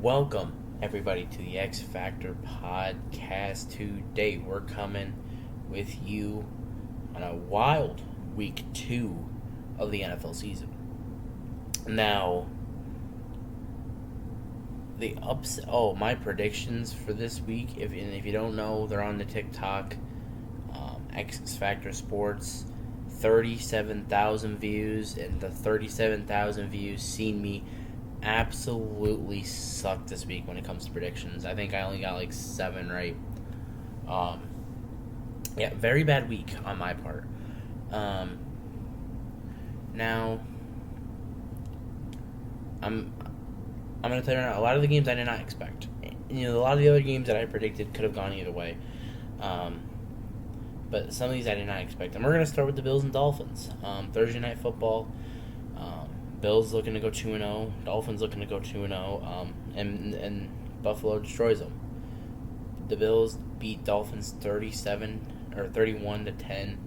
Welcome, everybody, to the X Factor podcast. Today, we're coming with you on a wild week 2 of the NFL season. Now, my predictions for this week, if you don't know, they're on the TikTok, X Factor Sports, 37,000 views, and the 37,000 views seen me absolutely suck this week when it comes to predictions. I think I only got like 7 right. Very bad week on my part. Now, I'm gonna tell you right now, a lot of the games I did not expect. A lot of the other games that I predicted could have gone either way. But some of these I did not expect. And we're gonna start with the Bills and Dolphins. Thursday Night Football. Bills looking to go 2-0. Dolphins looking to go 2-0. And Buffalo destroys them. The Bills beat Dolphins 31-10.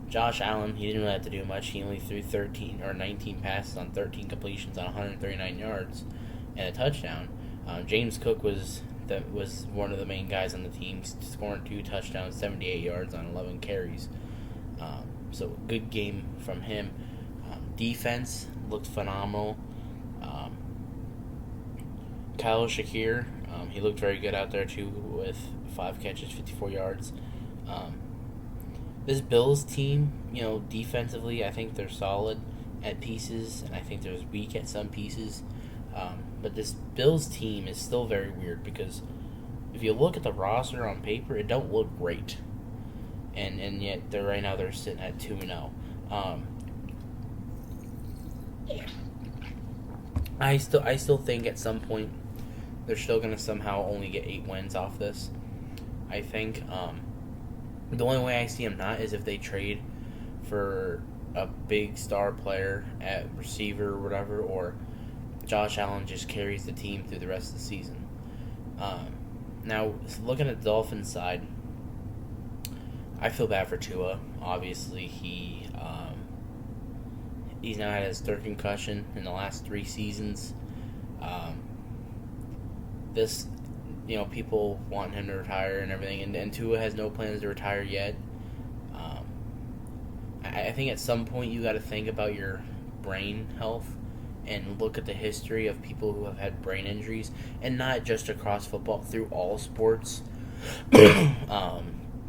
Josh Allen, he didn't really have to do much. He only threw 19 passes on 13 completions on 139 yards and a touchdown. James Cook was one of the main guys on the team, scoring 2 touchdowns, 78 yards on 11 carries. So good game from him. Defense looked phenomenal. Kyle Shakir, he looked very good out there too with 5 catches, 54 yards. This Bills team, defensively, I think they're solid at pieces, and I think they're weak at some pieces. But this Bills team is still very weird because if you look at the roster on paper, it don't look great. And yet right now they're sitting at 2-0. I still think at some point they're still gonna somehow only get 8 wins off this. I think the only way I see them not is if they trade for a big star player at receiver or whatever, or Josh Allen just carries the team through the rest of the season. Now, looking at the Dolphins side, I feel bad for Tua. Obviously, he's now had his 3rd concussion in the last 3 seasons. People want him to retire and everything, and Tua has no plans to retire yet. I think at some point you got to think about your brain health and look at the history of people who have had brain injuries, and not just across football, through all sports.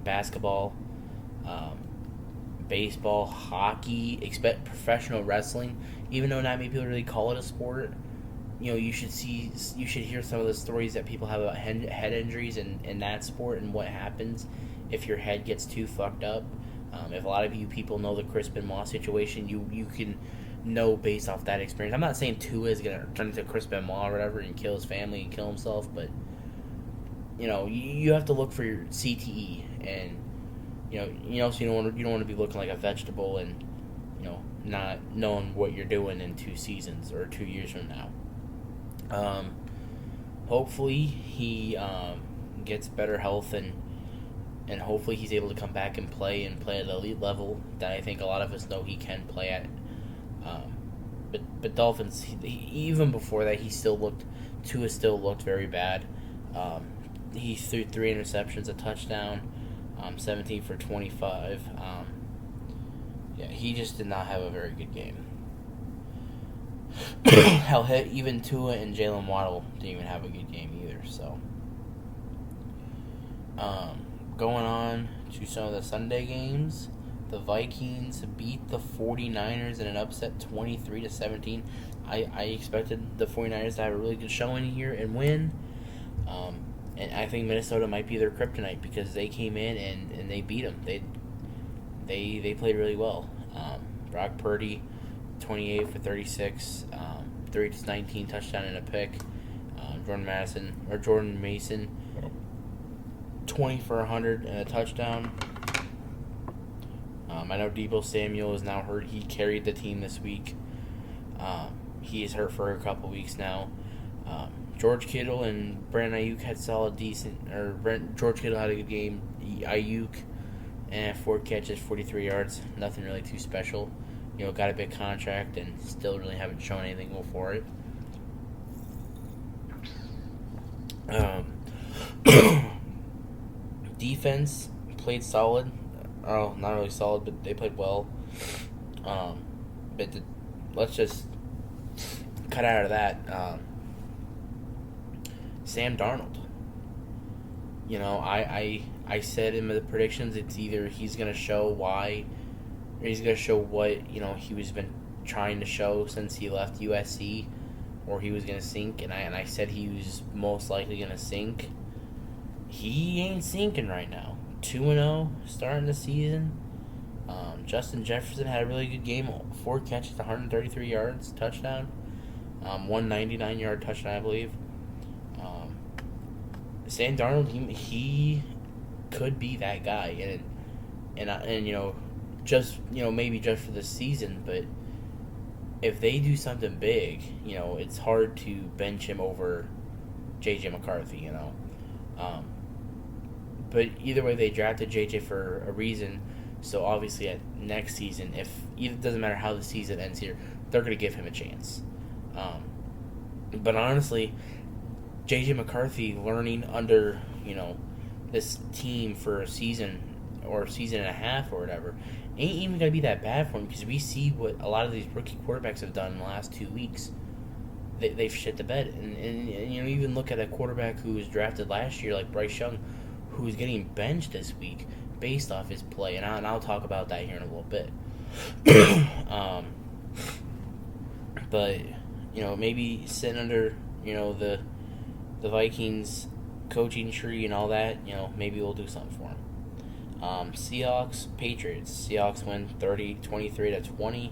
Basketball, baseball, hockey, professional wrestling. Even though not many people really call it a sport, you should hear some of the stories that people have about head injuries in that sport and what happens if your head gets too fucked up. If a lot of you people know the Chris Benoit situation, you can know based off that experience. I'm not saying Tua is gonna turn into Chris Benoit or whatever and kill his family and kill himself, but you have to look for your CTE, and so you don't want to be looking like a vegetable and not knowing what you're doing in 2 seasons or 2 years from now. Hopefully he gets better health, and hopefully he's able to come back and play at an elite level that I think a lot of us know he can play at. But Dolphins, even before that, Tua still looked very bad. He threw 3 interceptions, a touchdown, 17 for 25. He just did not have a very good game. Hell, even Tua and Jalen Waddle didn't even have a good game either. So, going on to some of the Sunday games, the Vikings beat the 49ers in an upset 23-17. I expected the 49ers to have a really good showing here and win. And I think Minnesota might be their kryptonite because they came in and they beat them. They played really well. Brock Purdy, 28 for 36, 3-19 touchdown and a pick. Jordan Mason, 20 for 100 and a touchdown. I know Deebo Samuel is now hurt. He carried the team this week. He is hurt for a couple weeks now. George Kittle and Brandon Ayuk had George Kittle had a good game. Ayuk, 4 catches, 43 yards. Nothing really too special. Got a big contract and still really haven't shown anything for it. Um, defense played solid. Oh, not really solid, but they played well. Um, but let's just cut out of that. Sam Darnold. I said in the predictions it's either he's gonna show why, or he's gonna show what he was been trying to show since he left USC, or he was gonna sink, and I said he was most likely gonna sink. He ain't sinking right now. 2-0 starting the season. Justin Jefferson had a really good game. 4 catches, 133 yards, touchdown. 199-yard touchdown, I believe. Sam Darnold, he could be that guy, and just maybe just for the season, but if they do something big, it's hard to bench him over JJ McCarthy, But either way, they drafted JJ for a reason. So obviously, at next season, it doesn't matter how the season ends here, they're going to give him a chance. But honestly, JJ McCarthy learning under this team for a season or a season and a half or whatever ain't even going to be that bad for him, because we see what a lot of these rookie quarterbacks have done in the last 2 weeks. They've shit the bed, and even look at a quarterback who was drafted last year like Bryce Young, who's getting benched this week based off his play, and I'll talk about that here in a little bit. But maybe sitting under the Vikings coaching tree and all that, maybe we'll do something for him. Seahawks, Patriots. Seahawks win 23-20.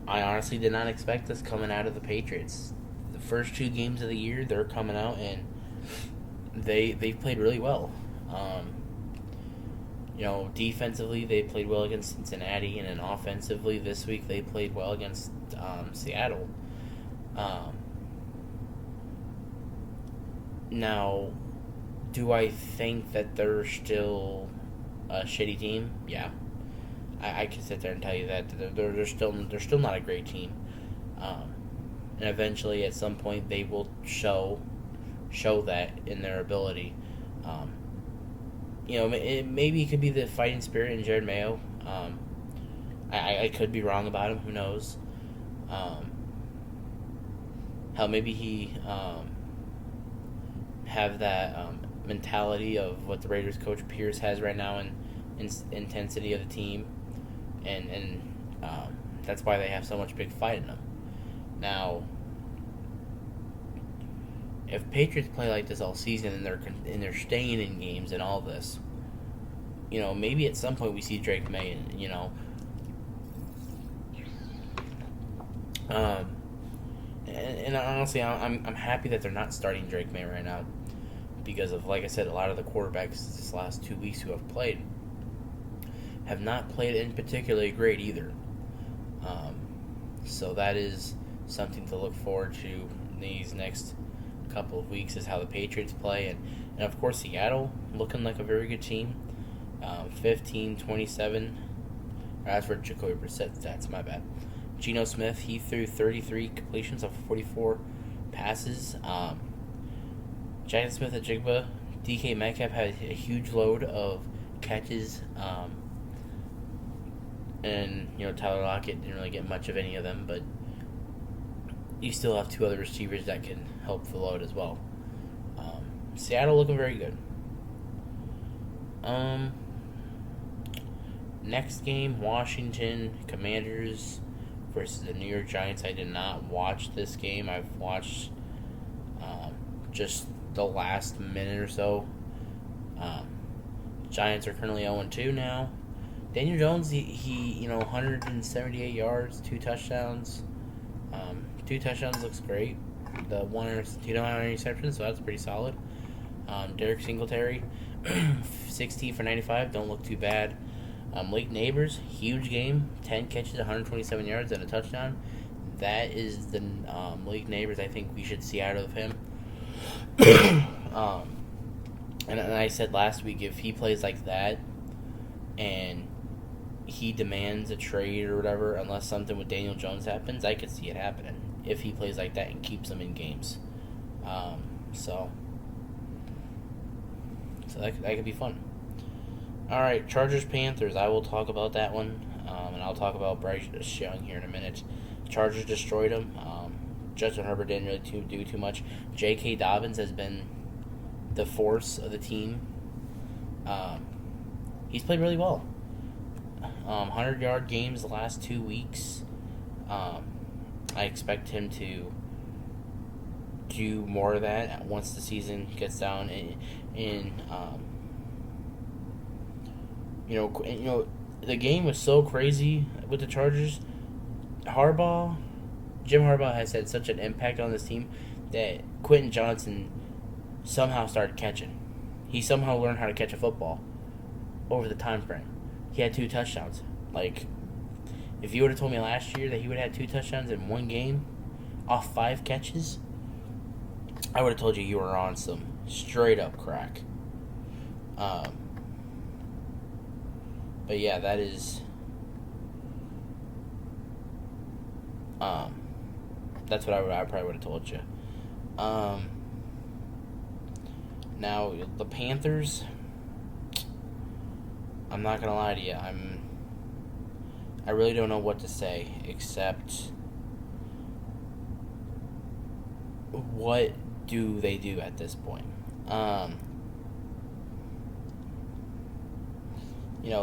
I honestly did not expect this coming out of the Patriots. The first 2 games of the year, they're coming out and they've played really well. Defensively, they played well against Cincinnati, and then offensively this week they played well against Seattle. Now, do I think that they're still a shitty team? Yeah, I can sit there and tell you that they're still not a great team. And eventually, at some point, they will show that in their ability. Maybe it could be the fighting spirit in Jared Mayo. I could be wrong about him. Who knows? How maybe he have that mentality of what the Raiders coach Pierce has right now in intensity of the team, and that's why they have so much big fight in them. Now, if Patriots play like this all season and they're staying in games and all this, maybe at some point we see Drake May, and honestly, I'm happy that they're not starting Drake May right now, because of, like I said, a lot of the quarterbacks this last 2 weeks who have played have not played in particularly great either. So that is something to look forward to these next couple of weeks, is how the Patriots play, and of course Seattle looking like a very good team. 15-27. That's for Jacoby Brissett stats, my bad. Geno Smith, he threw 33 completions of 44 passes. Jackson Smith and Jigba, DK Metcalf had a huge load of catches. And Tyler Lockett didn't really get much of any of them, but you still have 2 other receivers that can help the load as well. Seattle looking very good. Next game, Washington Commanders versus the New York Giants. I did not watch this game. I've watched just the last minute or so. Giants are currently 0-2 now. Daniel Jones, he 178 yards, 2 touchdowns. 2 touchdowns looks great. The one interception, so that's pretty solid. Derek Singletary, 16 for 95, don't look too bad. Lake Neighbors, huge game, 10 catches, 127 yards, and a touchdown. That is the Lake Neighbors I think we should see out of him. And I said last week, if he plays like that and he demands a trade or whatever, unless something with Daniel Jones happens, I could see it happening if he plays like that and keeps them in games. Um, so that could be fun. All right, Chargers Panthers. I will talk about that one, and I'll talk about Bryce Young here in a minute. Chargers destroyed him. Justin Herbert didn't really do too much. J.K. Dobbins has been the force of the team. Um, he's played really well. 100-yard games the last 2 weeks. I expect him to do more of that once the season gets down. The game was so crazy with the Chargers. Jim Harbaugh has had such an impact on this team that Quentin Johnson somehow started catching. He somehow learned how to catch a football over the time frame. He had 2 touchdowns. Like, if you would have told me last year that he would have had 2 touchdowns in one game off 5 catches, I would have told you were on some straight up crack. But yeah, that is. That's what I probably would have told you. Now the Panthers. I'm not gonna lie to you. I really don't know what to say except what do they do at this point?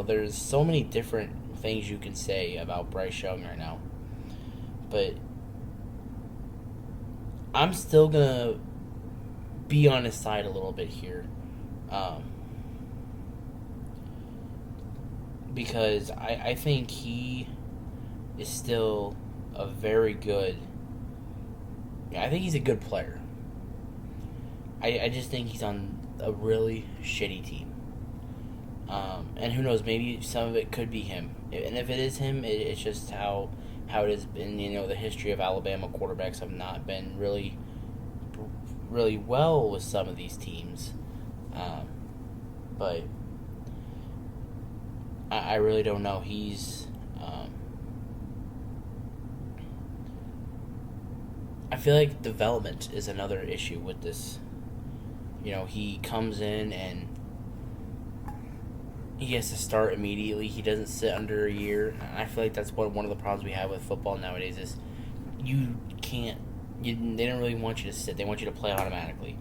There's so many different things you can say about Bryce Young right now, but I'm still gonna be on his side a little bit here, because I think he is still a very good. I think he's a good player. I just think he's on a really shitty team. And who knows, maybe some of it could be him. And if it is him, it's just how it has been. The history of Alabama quarterbacks have not been really, really well with some of these teams. But I really don't know. I feel like development is another issue with this. He comes in and he has to start immediately. He doesn't sit under a year. I feel like that's one of the problems we have with football nowadays is you can't. They don't really want you to sit. They want you to play automatically.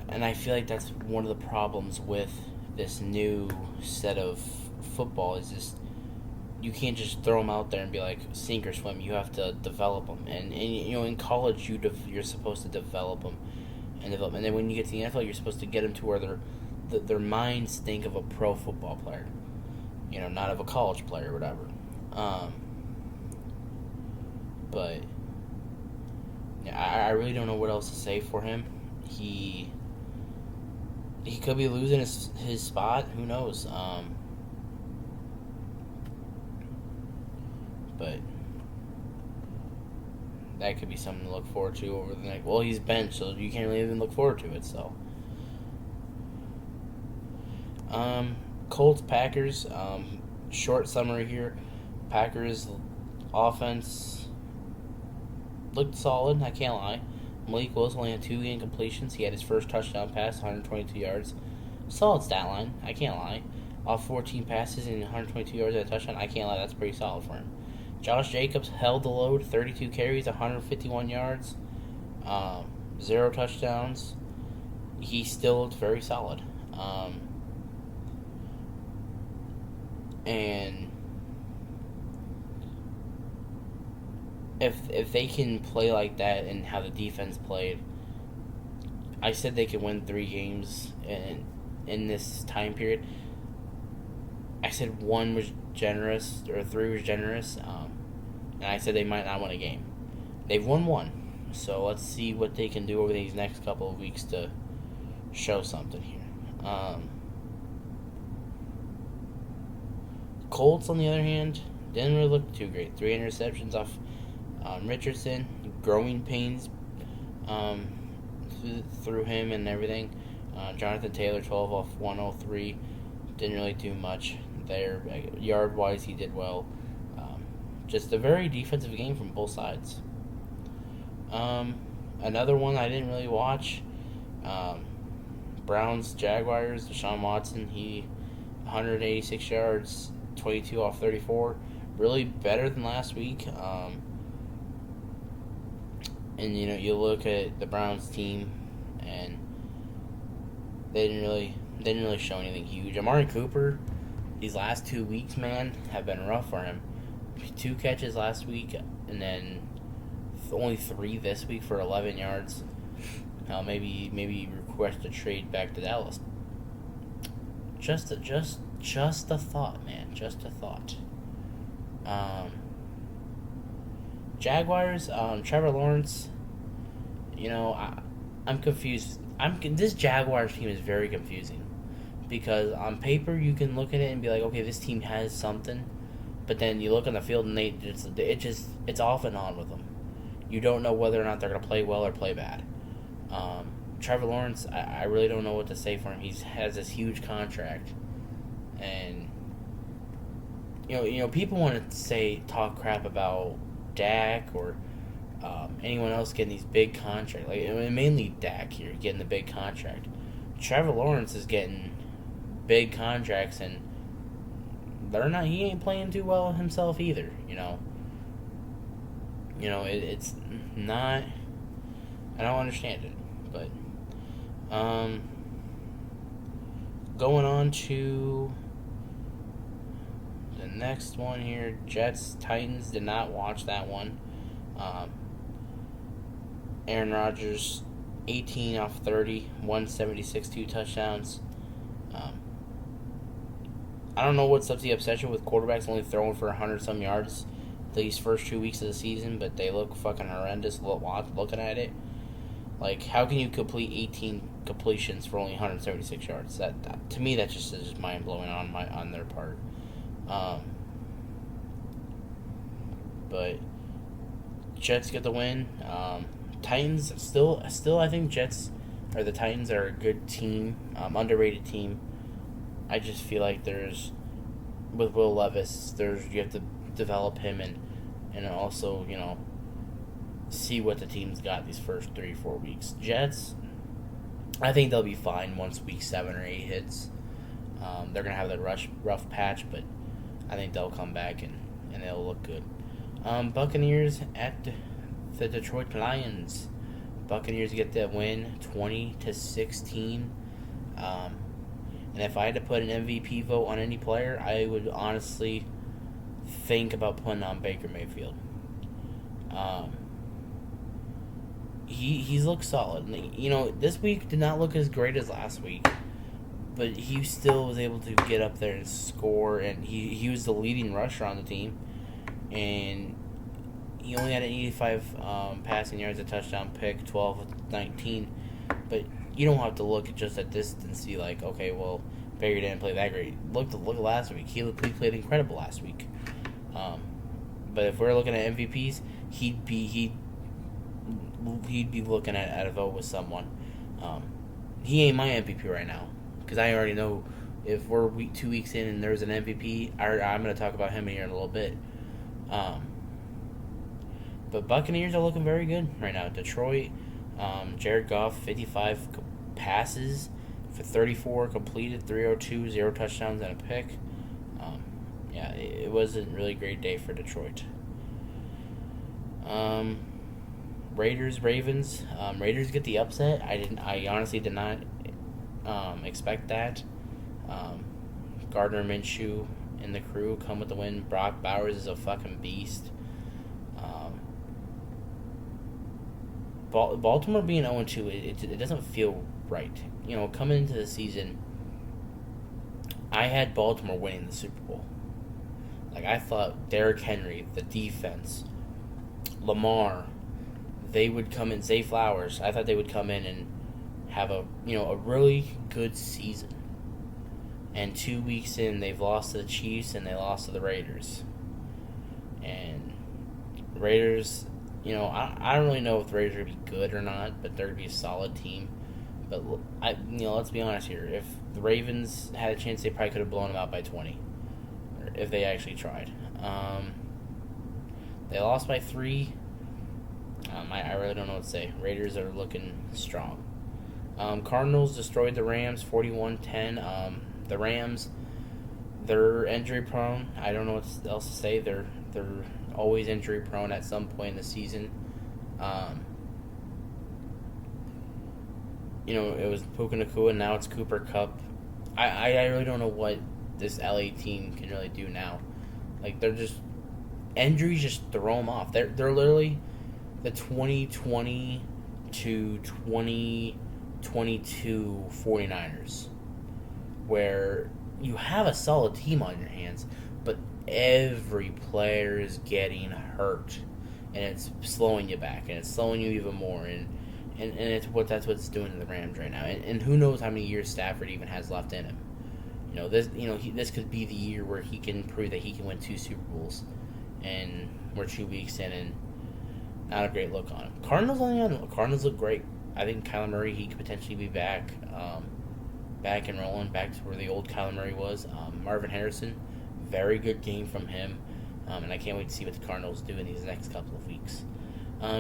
And I feel like that's one of the problems with this new set of football is just you can't just throw them out there and be like sink or swim. You have to develop them. And in college you're supposed to develop them and develop. And then when you get to the NFL, you're supposed to get them to where their minds think of a pro football player, not of a college player or whatever. But yeah, I really don't know what else to say for him. He could be losing his spot. Who knows? But that could be something to look forward to over the next. Well, he's benched, so you can't really even look forward to it. So. Colts, Packers, short summary here. Packers offense looked solid, I can't lie. Malik Willis only had 2 incompletions. He had his first touchdown pass, 122 yards. Solid stat line, I can't lie. Off 14 passes and 122 yards at a touchdown, I can't lie, that's pretty solid for him. Josh Jacobs held the load, 32 carries, 151 yards, 0 touchdowns. He still looked very solid. And if they can play like that and how the defense played, I said they could win 3 games in this time period. I said 1 was generous, or 3 was generous, and I said they might not win a game. They've won 1, so let's see what they can do over these next couple of weeks to show something here. Colts, on the other hand, didn't really look too great. 3 interceptions off Richardson, growing pains through him and everything. Jonathan Taylor, 12 off 103, didn't really do much there. Yard-wise, he did well. Just a very defensive game from both sides. Another one I didn't really watch. Um, Browns Jaguars. Deshaun Watson. He 186 yards, 22 off 34. Really better than last week. And you look at the Browns team, and they didn't really show anything huge. Amari Cooper, these last 2 weeks, man, have been rough for him. 2 catches last week, and then only 3 this week for 11 yards. Maybe request a trade back to Dallas. Just a thought, man. Just a thought. Jaguars. Trevor Lawrence. I'm confused. This Jaguars team is very confusing because on paper you can look at it and be like, okay, this team has something, but then you look on the field and it's off and on with them. You don't know whether or not they're gonna play well or play bad. Trevor Lawrence, I really don't know what to say for him. He has this huge contract, and people want to talk crap about Dak or anyone else getting these big contracts. Mainly Dak here getting the big contract. Trevor Lawrence is getting big contracts, and he ain't playing too well himself either. It's not. I don't understand it, but going on to the next one here, Jets Titans. Did not watch that one. Aaron Rodgers, 18 off 30, 176, 2 touchdowns. I don't know what's up to the obsession with quarterbacks only throwing for 100-some yards these first 2 weeks of the season, but they look fucking horrendous looking at it. Like, how can you complete 18 completions for only 176 yards? That to me, that just is mind blowing on their part. But Jets get the win. Titans still I think the Titans are a good team, underrated team. I just feel like with Will Levis, you have to develop him and also see what the team's got these first 3-4 weeks. Jets, I think they'll be fine once week 7 or 8 hits. They're gonna have that rough patch, but I think they'll come back and they'll look good. Buccaneers at the Detroit Lions. Buccaneers get that win, 20-16. And if I had to put an MVP vote on any player, I would honestly think about putting on Baker Mayfield. He's looked solid. This week did not look as great as last week, but he still was able to get up there and score, and he was the leading rusher on the team, and he only had an 85 passing yards, a touchdown pick, 12 of 19, but you don't have to look just at this and see like, okay, well, Baker didn't play that great. Look at last week. He played incredible last week. But if we're looking at MVPs, he'd be looking at a vote with someone. He ain't my MVP right now because I already know if we're 2 weeks in and there's an MVP, I'm going to talk about him here in a little bit. But Buccaneers are looking very good right now. Detroit, Jared Goff, 55 passes for 34 completed, 302, 0 touchdowns, and a pick. It was a really great day for Detroit. Raiders, Ravens. Raiders get the upset. I honestly did not expect that. Gardner Minshew and the crew come with the win. Brock Bowers is a fucking beast. Baltimore being 0-2, it doesn't feel right. Coming into the season, I had Baltimore winning the Super Bowl. Like, I thought Derrick Henry, the defense, Lamar, they would come in, Zay Flowers, I thought they would come in and have a really good season. And 2 weeks in, they've lost to the Chiefs and they lost to the Raiders. And Raiders, I don't really know if the Raiders are going to be good or not, but they're going to be a solid team. But let's be honest here. If the Ravens had a chance, they probably could have blown them out by 20, if they actually tried. They lost by 3. I really don't know what to say. Raiders are looking strong. Cardinals destroyed the Rams 41-10. The Rams, they're injury prone. I don't know what else to say. They're always injury prone at some point in the season. It was Puka Nacua, and now it's Cooper Kupp. I really don't know what this LA team can really do now. Like, they're just injuries just throw them off. They're literally the 2020 to 2022 49ers, where you have a solid team on your hands, but every player is getting hurt, and it's slowing you back, and it's slowing you even more, and that's what it's doing to the Rams right now, and who knows how many years Stafford even has left in him. This could be the year where he can prove that he can win 2 Super Bowls, and we're 2 weeks in, and not a great look on him. Cardinals look great. I think Kyler Murray, he could potentially be back and rolling, back to where the old Kyler Murray was. Marvin Harrison, very good game from him, and I can't wait to see what the Cardinals do in these next couple of weeks.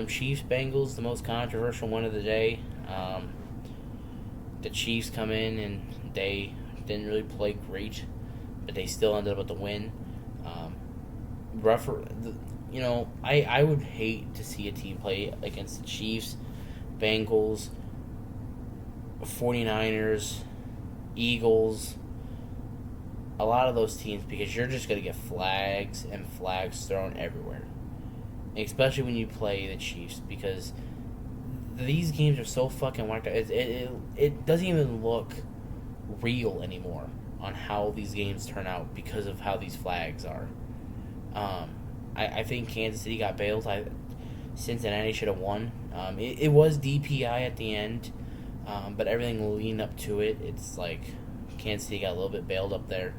Chiefs Bengals, the most controversial one of the day. The Chiefs come in and they didn't really play great, but they still ended up with the win. I would hate to see a team play against the Chiefs, Bengals, 49ers, Eagles, a lot of those teams, because you're just going to get flags and flags thrown everywhere. Especially when you play the Chiefs, because these games are so fucking whacked out. It doesn't even look real anymore on how these games turn out because of how these flags are. I think Kansas City got bailed. Cincinnati should have won. It was DPI at the end, but everything leading up to it, it's like Kansas City got a little bit bailed up there.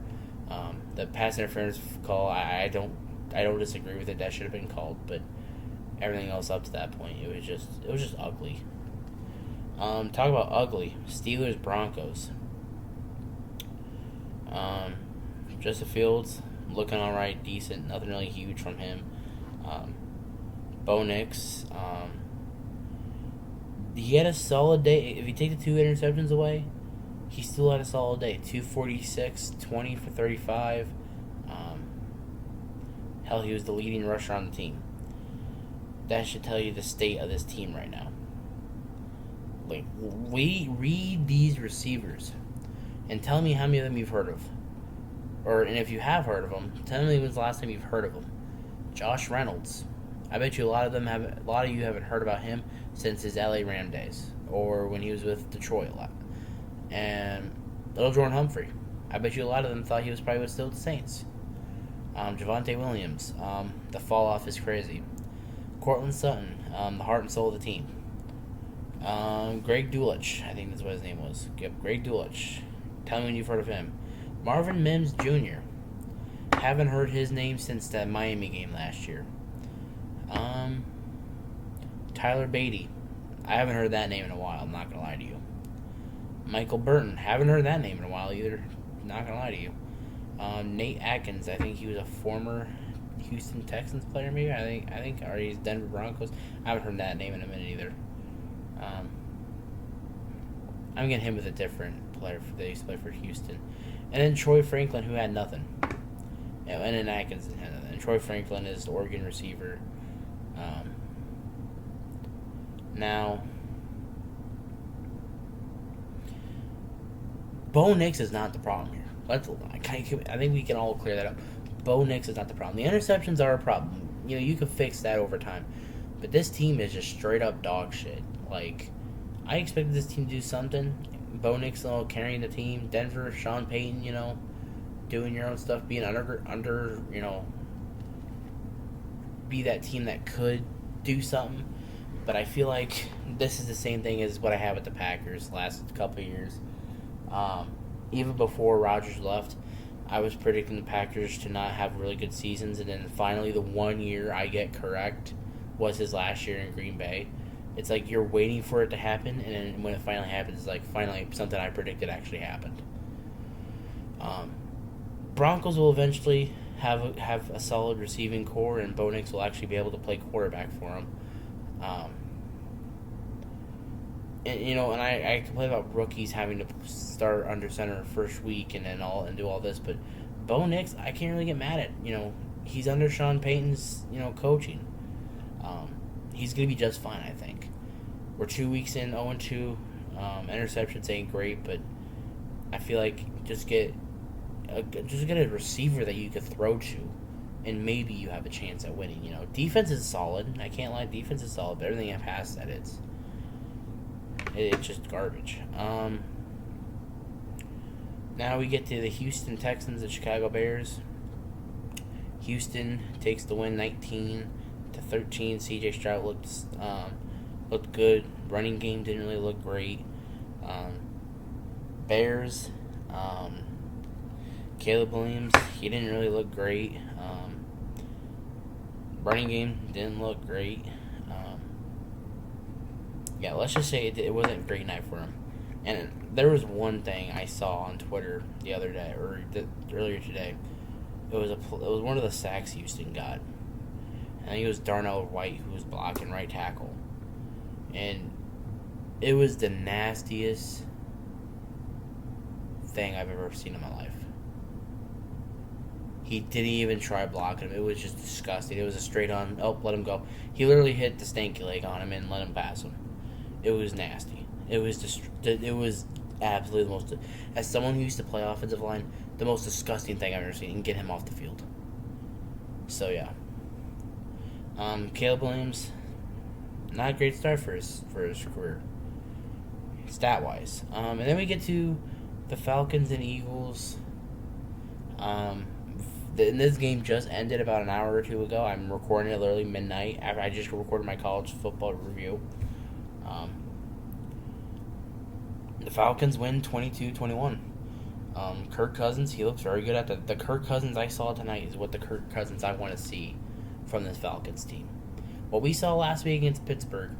The pass interference call, I don't disagree with it. That should have been called, but everything else up to that point, it was just ugly. Talk about ugly. Steelers Broncos. Justin Fields looking all right, decent, nothing really huge from him. Bo Nix, he had a solid day. If you take the 2 interceptions away, he still had a solid day. 246, 20 for 35. Hell, he was the leading rusher on the team. That should tell you the state of this team right now. Like, read these receivers and tell me how many of them you've heard of. And if you have heard of them, tell me when's the last time you've heard of them. Josh Reynolds. I bet you a lot of you haven't heard about him since his LA Ram days, or when he was with Detroit a lot. And Little Jordan Humphrey. I bet you a lot of them thought he was probably still with the Saints. Javonte Williams. The fall off is crazy. Cortland Sutton. The heart and soul of the team. Greg Dulcich. I think that's what his name was. Yep, Greg Dulcich. Tell me when you've heard of him. Marvin Mims Jr. Haven't heard his name since that Miami game last year. Tyler Beatty. I haven't heard that name in a while, I'm not going to lie to you. Michael Burton. Haven't heard that name in a while either. Not going to lie to you. Nate Atkins. I think he was a former Houston Texans player, maybe. I think, or he's Denver Broncos. I haven't heard that name in a minute either. I'm getting him with a different player that used to play for Houston. And then Troy Franklin, who had nothing. And then Atkins had nothing. And Troy Franklin is the Oregon receiver. Now, Bo Nix is not the problem here. I think we can all clear that up. Bo Nix is not the problem. The interceptions are a problem. You can fix that over time. But this team is just straight up dog shit. Like, I expected this team to do something. Bo Nix carrying the team. Denver, Sean Payton, doing your own stuff, being under be that team that could do something. But I feel like this is the same thing as what I had with the Packers last couple of years. Even before Rodgers left, I was predicting the Packers to not have really good seasons, and then finally the one year I get correct was his last year in Green Bay. It's like you're waiting for it to happen, and then when it finally happens, it's like finally something I predicted actually happened. Broncos will eventually have a solid receiving core, and Bo Nix will actually be able to play quarterback for them. and I complain about rookies having to start under center first week and do all this, but Bo Nix, I can't really get mad at. He's under Sean Payton's coaching. He's gonna be just fine, I think. We're 2 weeks in, 0-2. Interceptions ain't great, but I feel like just get a receiver that you could throw to, and maybe you have a chance at winning. Defense is solid. I can't lie, defense is solid, but everything I've passed that it's just garbage. Now we get to the Houston Texans and Chicago Bears. Houston takes the win 19-13. C.J. Stroud looked good. Running game didn't really look great. Bears, Caleb Williams, he didn't really look great. Running game didn't look great. Let's just say it wasn't a great night for him. And there was one thing I saw on Twitter the other day, or earlier today. It was one of the sacks Houston got. I think it was Darnell White who was blocking right tackle. And it was the nastiest thing I've ever seen in my life. He didn't even try blocking him. It was just disgusting. It was a straight on, let him go. He literally hit the stanky leg on him and let him pass him. It was nasty. It was absolutely the most, as someone who used to play offensive line, the most disgusting thing I've ever seen, and get him off the field. So, yeah. Caleb Williams, not a great start for his career, stat-wise. And then we get to the Falcons and Eagles. This game just ended about an hour or two ago. I'm recording it literally midnight. After I just recorded my college football review. The Falcons win 22-21. Kirk Cousins, he looks very good at the Kirk Cousins I saw tonight is what the Kirk Cousins I want to see from this Falcons team. What we saw last week against Pittsburgh,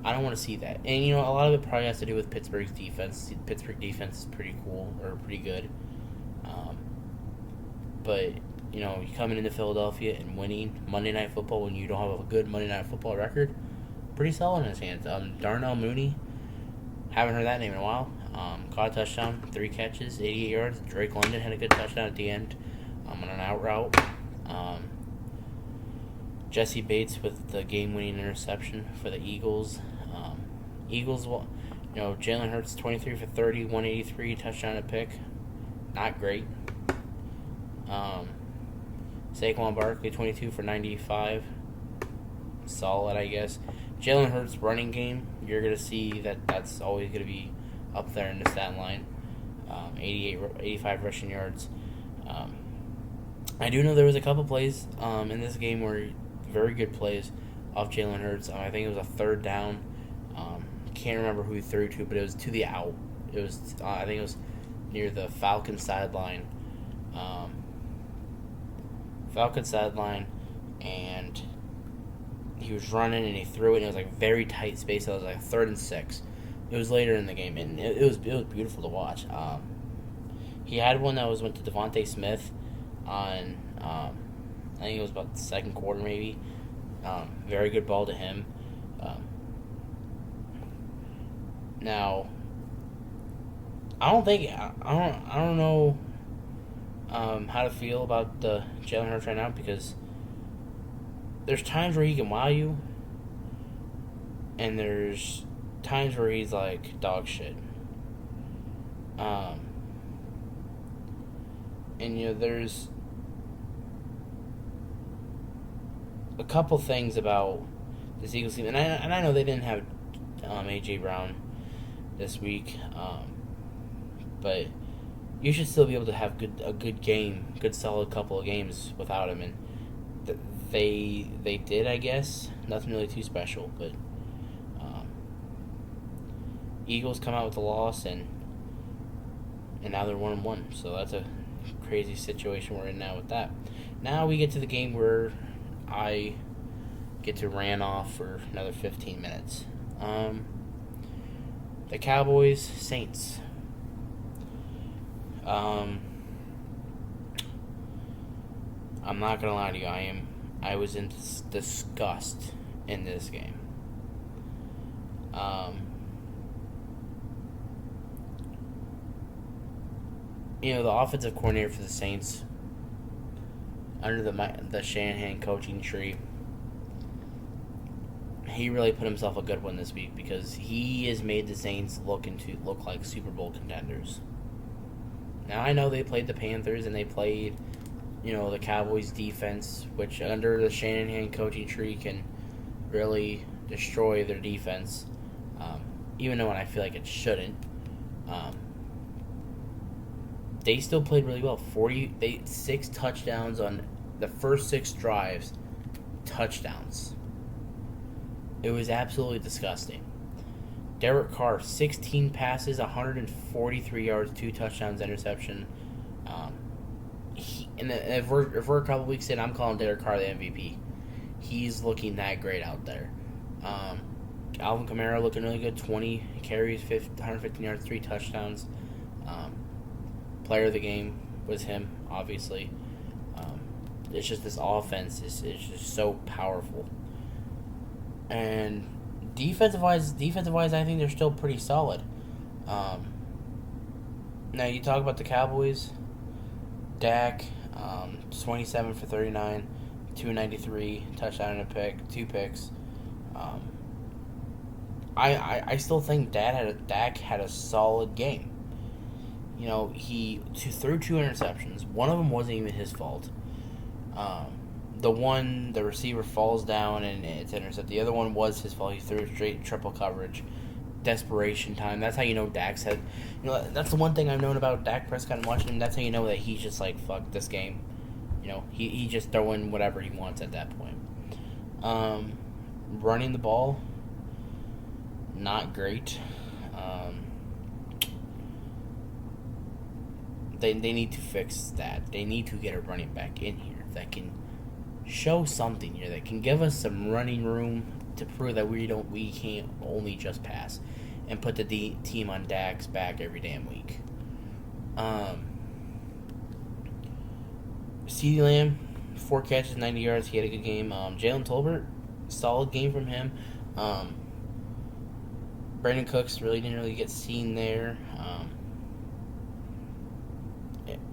I don't want to see that. And, a lot of it probably has to do with Pittsburgh's defense. Pittsburgh defense is pretty cool, or pretty good. But, you coming into Philadelphia and winning Monday Night Football when you don't have a good Monday Night Football record, pretty solid in his hands. Darnell Mooney, haven't heard that name in a while. Caught a touchdown, 3 catches, 88 yards. Drake London had a good touchdown at the end on an out route. Jesse Bates with the game-winning interception for the Eagles. Eagles, Jalen Hurts 23 for 30, 183, touchdown and pick. Not great. Saquon Barkley 22 for 95. Solid, I guess. Jalen Hurts' running game, you're going to see that's always going to be up there in the stat line. 85 rushing yards. I do know there was a couple plays in this game where very good plays off Jalen Hurts. I think it was a third down. Can't remember who he threw to, but it was to the out. It was I think it was near the Falcons sideline. And he was running and he threw it, and it was like very tight space. So it was like 3rd and 6. It was later in the game, and it was beautiful to watch. He had one that went to Devontae Smith on I think it was about the second quarter maybe. Very good ball to him. Now, I don't know how to feel about the Jalen Hurts right now, because there's times where he can wow you, and there's times where he's like dog shit. And there's a couple things about this Eagles team, and I know they didn't have AJ Brown this week, but you should still be able to have a good solid couple of games without him, and they did, I guess. Nothing really too special, but Eagles come out with a loss, and now they're 1-1. So that's a crazy situation we're in now with that. Now we get to the game where I get to rant off for another 15 minutes. The Cowboys Saints. I'm not gonna lie to you. I was in disgust in this game. The offensive coordinator for the Saints under the Shanahan coaching tree, he really put himself a good one this week because he has made the Saints look like Super Bowl contenders. Now I know they played the Panthers and they played, the Cowboys defense, which under the Shanahan coaching tree can really destroy their defense, even though I feel like it shouldn't. They still played really well. 6 touchdowns on the first 6 drives, touchdowns. It was absolutely disgusting. Derek Carr, 16 passes, 143 yards, 2 touchdowns, interception. If we're a couple weeks in, I'm calling Derek Carr the MVP. He's looking that great out there. Alvin Kamara looking really good, 20 carries, 115 yards, 3 touchdowns. Player of the game was him, obviously. It's just this offense is just so powerful. And defensive wise, I think they're still pretty solid. Now you talk about the Cowboys. Dak, 27 for 39, 293, touchdown and a pick, 2 picks. I still think Dak had a solid game. He threw 2 interceptions. One of them wasn't even his fault. The receiver falls down and it's intercepted. The other one was his fault. He threw straight triple coverage. Desperation time. That's how you know Dak's had. That's the one thing I've known about Dak Prescott and watching him. That's how you know that he's just like, fuck this game. He just throwing whatever he wants at that point. Running the ball, not great. They need to fix that. They need to get a running back in here that can show something here, that can give us some running room to prove that we can't only just pass and put the team on Dak's back every damn week. CeeDee Lamb, 4 catches, 90 yards. He had a good game. Jalen Tolbert, solid game from him. Brandon Cooks didn't really get seen there.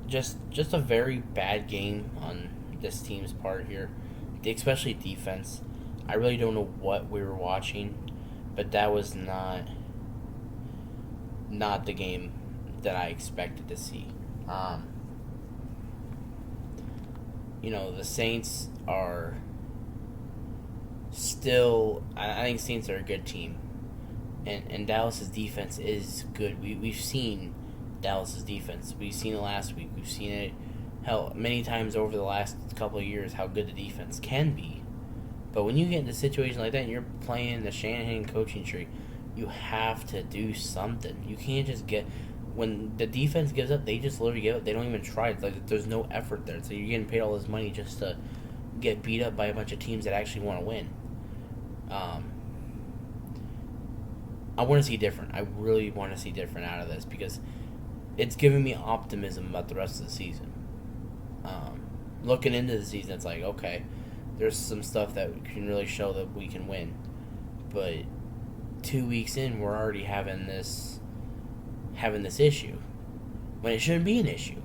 Just a very bad game on this team's part here, especially defense. I really don't know what we were watching, but that was not the game that I expected to see. The Saints are still. I think Saints are a good team, and Dallas's defense is good. We've seen Dallas's defense. We've seen it last week. We've seen it many times over the last couple of years how good the defense can be. But when you get into a situation like that and you're playing the Shanahan coaching tree, you have to do something. You can't just when the defense gives up, they just literally give up. They don't even try. It's like there's no effort there. So you're getting paid all this money just to get beat up by a bunch of teams that actually want to win. I want to see different. I really want to see different out of this because it's giving me optimism about the rest of the season. Looking into the season, it's like, okay, there's some stuff that can really show that we can win. But 2 weeks in, we're already having this issue when it shouldn't be an issue.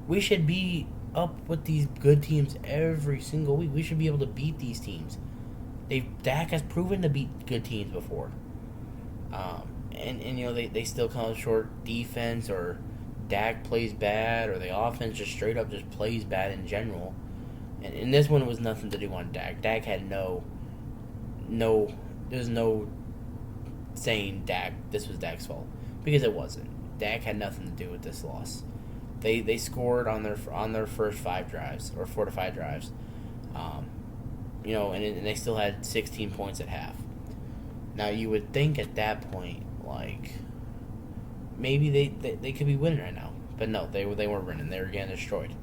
We should be up with these good teams every single week. We should be able to beat these teams. Dak has proven to beat good teams before. They still come up short defense, or Dak plays bad, or the offense just straight up just plays bad in general. And this one was nothing to do on Dak. Dak had there's no saying this was Dak's fault, because it wasn't. Dak had nothing to do with this loss. They scored on their first 5 drives, or 4 to 5 drives. And they still had 16 points at half. Now you would think at that point, like, maybe they could be winning right now, but no, they weren't winning. They were getting destroyed.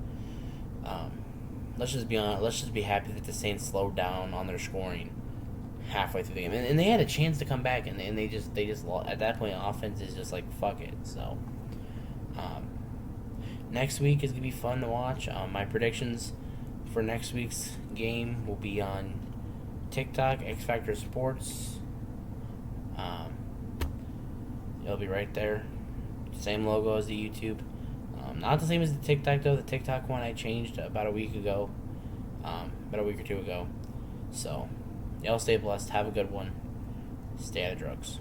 Let's just be honest. Let's just be happy that the Saints slowed down on their scoring halfway through the game, and they had a chance to come back, and they just at that point, offense is just like, fuck it. So next week is gonna be fun to watch. My predictions for next week's game will be on TikTok, X Factor Sports. It'll be right there. Same logo as the YouTube. Not the same as the TikTok though. The TikTok one I changed about a week ago, about a week or two ago. So, y'all stay blessed. Have a good one. Stay out of drugs.